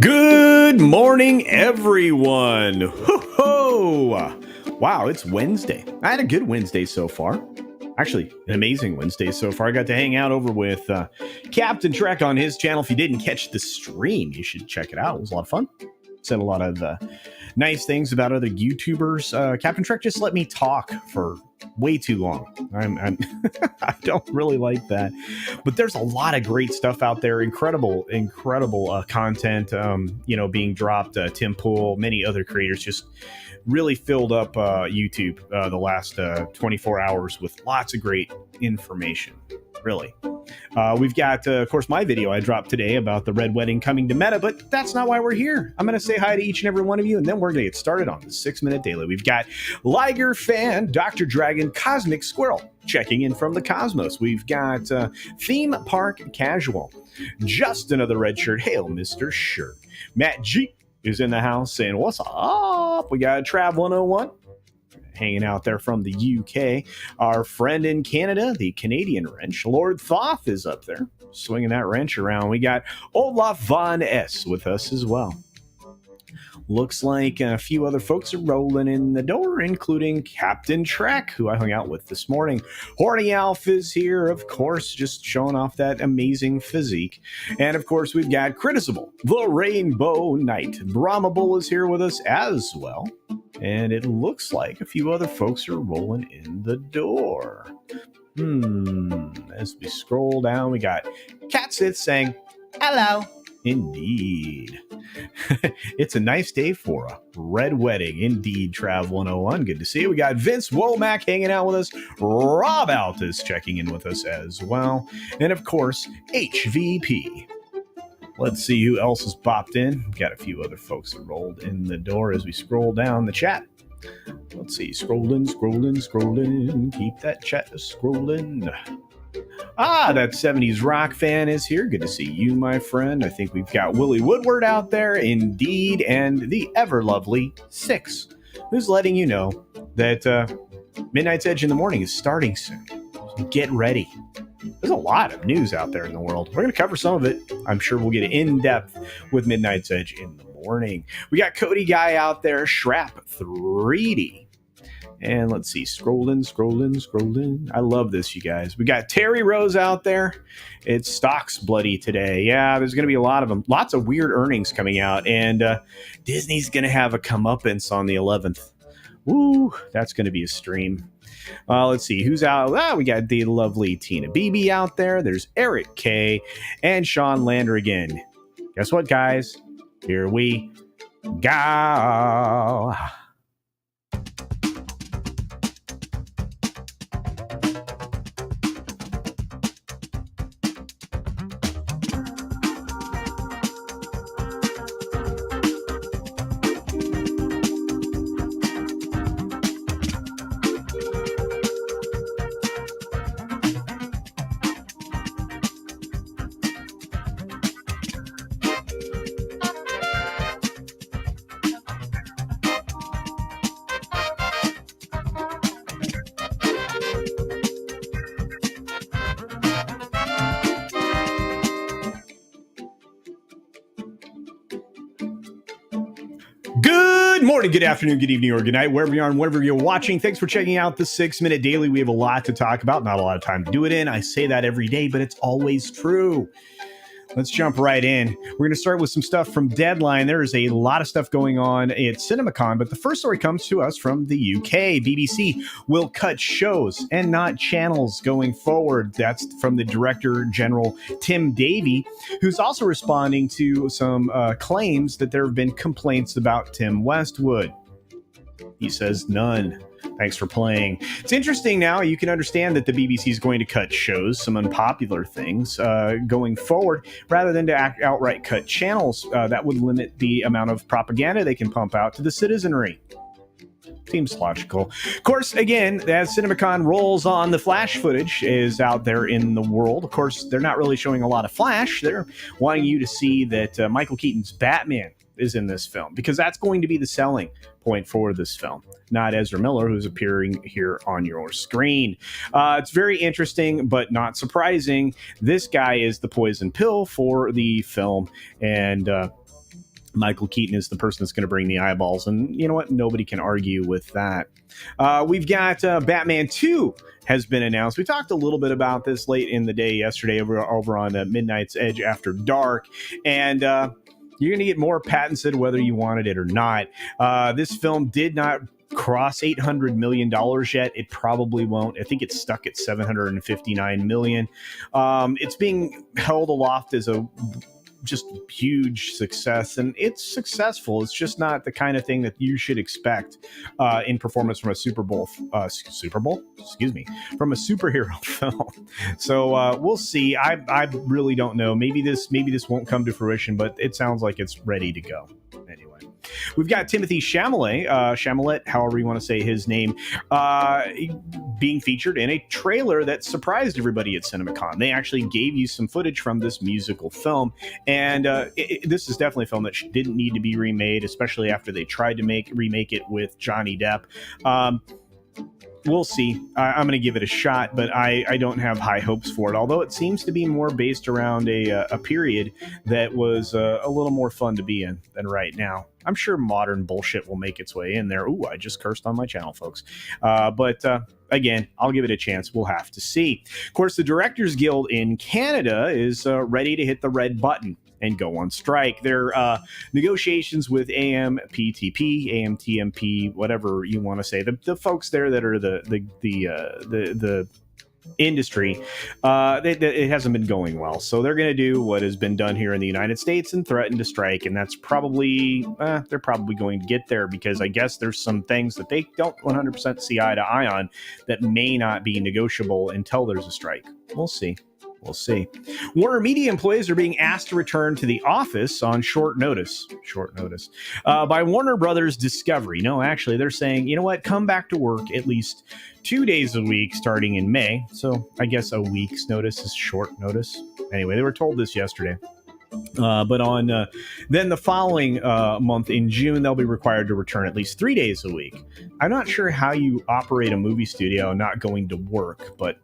Good morning, everyone. Ho-ho! Wow, it's Wednesday. I had a good Wednesday so far. Actually, an amazing Wednesday so far. I got to hang out over with Captain Trek on his channel. If you didn't catch the stream, you should check it out. It was a lot of fun. Said a lot of nice things about other YouTubers. Captain Trek just let me talk for way too long. I'm I don't really like that, but there's a lot of great stuff out there. Incredible content. Being dropped. Tim Pool, many other creators just really filled up YouTube the last 24 hours with lots of great information. Really. We've got, of course, my video I dropped today about the Red Wedding coming to Meta, but that's not why we're here. I'm going to say hi to each and every one of you, and then we're going to get started on the 6-Minute Daily. We've got Liger Fan, Dr. Dragon, Cosmic Squirrel, checking in from the cosmos. We've got Theme Park Casual, Just Another Red Shirt, Hail Mr. Shirt. Matt G is in the house saying, what's up? We got Trav 101. Hanging out there from the UK. Our friend in Canada, the Canadian wrench, Lord Thoth, is up there swinging that wrench around. We got Olaf Von S with us as well. Looks like a few other folks are rolling in the door, including Captain Trek, who I hung out with this morning. Horny Alf is here, of course, just showing off that amazing physique. And, of course, we've got Criticible, the Rainbow Knight. Brahmable is here with us as well. And it looks like a few other folks are rolling in the door. As we scroll down, we got Catsith saying, hello. Indeed. It's a nice day for a red wedding. Indeed, Trav 101. Good to see you. We got Vince Womack hanging out with us. Rob Altus checking in with us as well. And, of course, HVP. Let's see who else has popped in. We've got a few other folks that rolled in the door as we scroll down the chat. Let's see. Scrolling. Keep that chat scrolling. That 70s rock fan is here. Good to see you, my friend. I think we've got Willie Woodward out there, indeed, and the ever-lovely Six, who's letting you know that Midnight's Edge in the Morning is starting soon. Get ready. There's a lot of news out there in the world. We're going to cover some of it. I'm sure we'll get in depth with Midnight's Edge in the morning. We got Cody Guy out there, Shrap 3D. And let's see, scrolling. I love this, you guys. We got Terry Rose out there. It's stocks bloody today. Yeah, there's going to be a lot of them. Lots of weird earnings coming out. And Disney's going to have a comeuppance on the 11th. Woo, that's going to be a stream. Let's see, who's out? We got the lovely Tina Beebe out there. There's Eric K. and Sean Lander again. Guess what, guys? Here we go. Good morning, good afternoon, good evening, or good night, wherever you are and wherever you're watching. Thanks for checking out the 6-Minute Daily. We have a lot to talk about, not a lot of time to do it in. I say that every day, but it's always true. Let's jump right in. We're going to start with some stuff from Deadline. There is a lot of stuff going on at CinemaCon, but the first story comes to us from the UK. BBC will cut shows and not channels going forward. That's from the Director General, Tim Davie, who's also responding to some claims that there have been complaints about Tim Westwood. He says none. Thanks for playing. It's interesting now. You can understand that the BBC is going to cut shows, some unpopular things, going forward, rather than to outright cut channels. That would limit the amount of propaganda they can pump out to the citizenry. Seems logical. Of course, again, as CinemaCon rolls on, the Flash footage is out there in the world. Of course, they're not really showing a lot of Flash. They're wanting you to see that Michael Keaton's Batman is in this film, because that's going to be the selling point for this film, not Ezra Miller, who's appearing here on your screen. It's very interesting, but not surprising. This guy is the poison pill for the film, and Michael Keaton is the person that's going to bring the eyeballs. And you know what? Nobody can argue with that. We've got Batman 2 has been announced. We talked a little bit about this late in the day yesterday over on Midnight's Edge After Dark. And you're going to get more Pattinson whether you wanted it or not. This film did not cross $800 million yet. It probably won't. I think it's stuck at $759 million. It's being held aloft as a just huge success, and it's successful. It's just not the kind of thing that you should expect in performance from a from a superhero film. So we'll see. I really don't know. Maybe this won't come to fruition, but it sounds like it's ready to go. Anyway, we've got Timothy Chalamet, however you want to say his name, being featured in a trailer that surprised everybody at CinemaCon. They actually gave you some footage from this musical film, and this is definitely a film that didn't need to be remade, especially after they tried to remake it with Johnny Depp. We'll see. I'm going to give it a shot, but I don't have high hopes for it, although it seems to be more based around a period that was a little more fun to be in than right now. I'm sure modern bullshit will make its way in there. Ooh, I just cursed on my channel, folks. But again, I'll give it a chance. We'll have to see. Of course, the Directors Guild in Canada is ready to hit the red button and go on strike. Their negotiations with AMPTP, AMTMP, whatever you want to say, the folks there that are the industry, it hasn't been going well. So they're going to do what has been done here in the United States and threaten to strike. And that's probably, they're probably going to get there, because I guess there's some things that they don't 100% see eye to eye on that may not be negotiable until there's a strike. We'll see. We'll see. WarnerMedia employees are being asked to return to the office on short notice. By Warner Brothers Discovery. No, actually, they're saying, you know what? Come back to work at least 2 days a week starting in May. So I guess a week's notice is short notice. Anyway, they were told this yesterday. But on then the following month in June, they'll be required to return at least 3 days a week. I'm not sure how you operate a movie studio not going to work, but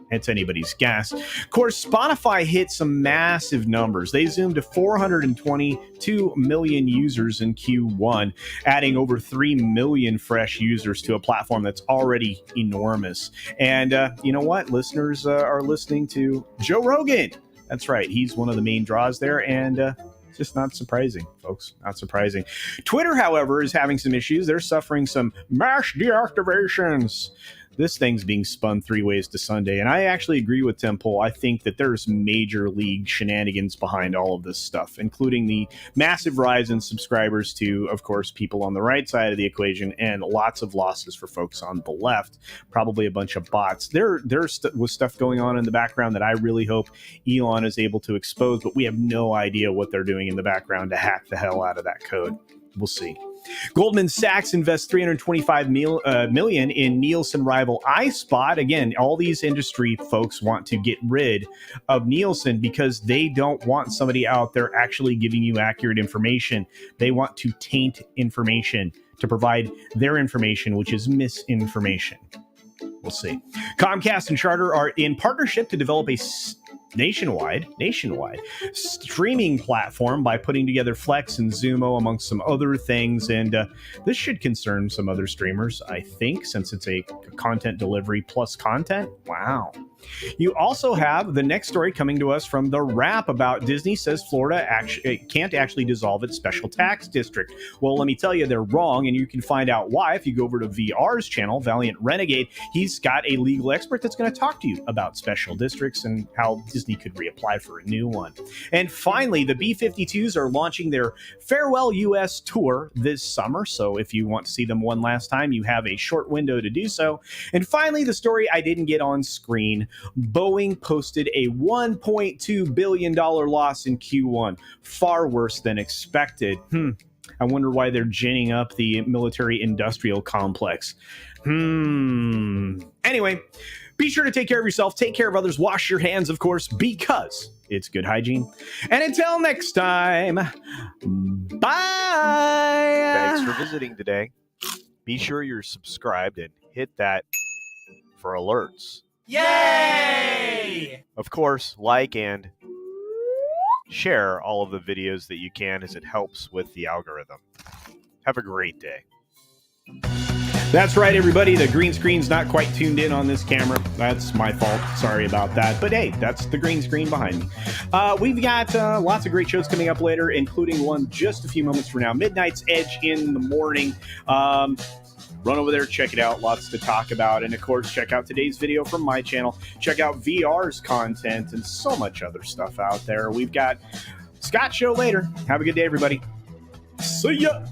it's anybody's guess. Of course, Spotify hit some massive numbers. They zoomed to 422 million users in Q1, adding over 3 million fresh users to a platform that's already enormous. And you know what? Listeners are listening to Joe Rogan. That's right. He's one of the main draws there, and it's just not surprising, folks. Not surprising. Twitter, however, is having some issues. They're suffering some mass deactivations. This thing's being spun 3 ways to Sunday, and I actually agree with Temple. I think that there's major league shenanigans behind all of this stuff, including the massive rise in subscribers to, of course, people on the right side of the equation, and lots of losses for folks on the left. Probably a bunch of bots. There was stuff going on in the background that I really hope Elon is able to expose, but we have no idea what they're doing in the background to hack the hell out of that code. We'll see. Goldman Sachs invests $325 million in Nielsen rival iSpot. Again, all these industry folks want to get rid of Nielsen because they don't want somebody out there actually giving you accurate information. They want to taint information to provide their information, which is misinformation. We'll see. Comcast and Charter are in partnership to develop a nationwide streaming platform by putting together Flex and Zumo amongst some other things, and this should concern some other streamers, I think, since it's a content delivery plus content. Wow. You also have the next story coming to us from The Wrap about Disney says Florida can't actually dissolve its special tax district. Well, let me tell you, they're wrong, and you can find out why if you go over to VR's channel, Valiant Renegade. He's got a legal expert that's going to talk to you about special districts and how Disney could reapply for a new one. And finally, the B-52s are launching their Farewell US tour this summer, so if you want to see them one last time, you have a short window to do so. And finally, the story I didn't get on screen. Boeing posted a $1.2 billion loss in Q1, far worse than expected. I wonder why they're ginning up the military-industrial complex. Anyway, be sure to take care of yourself, take care of others, wash your hands, of course, because it's good hygiene. And until next time, bye! Thanks for visiting today. Be sure you're subscribed and hit that for alerts. Yay! Of course, like and share all of the videos that you can, as it helps with the algorithm. Have a great day. That's right, everybody. The green screen's not quite tuned in on this camera. That's my fault. Sorry about that. But hey, that's the green screen behind me. We've got lots of great shows coming up later, including one just a few moments from now, Midnight's Edge in the morning. Run over there, check it out. Lots to talk about. And of course, check out today's video from my channel. Check out VR's content and so much other stuff out there. We've got Scott Show later. Have a good day, everybody. See ya.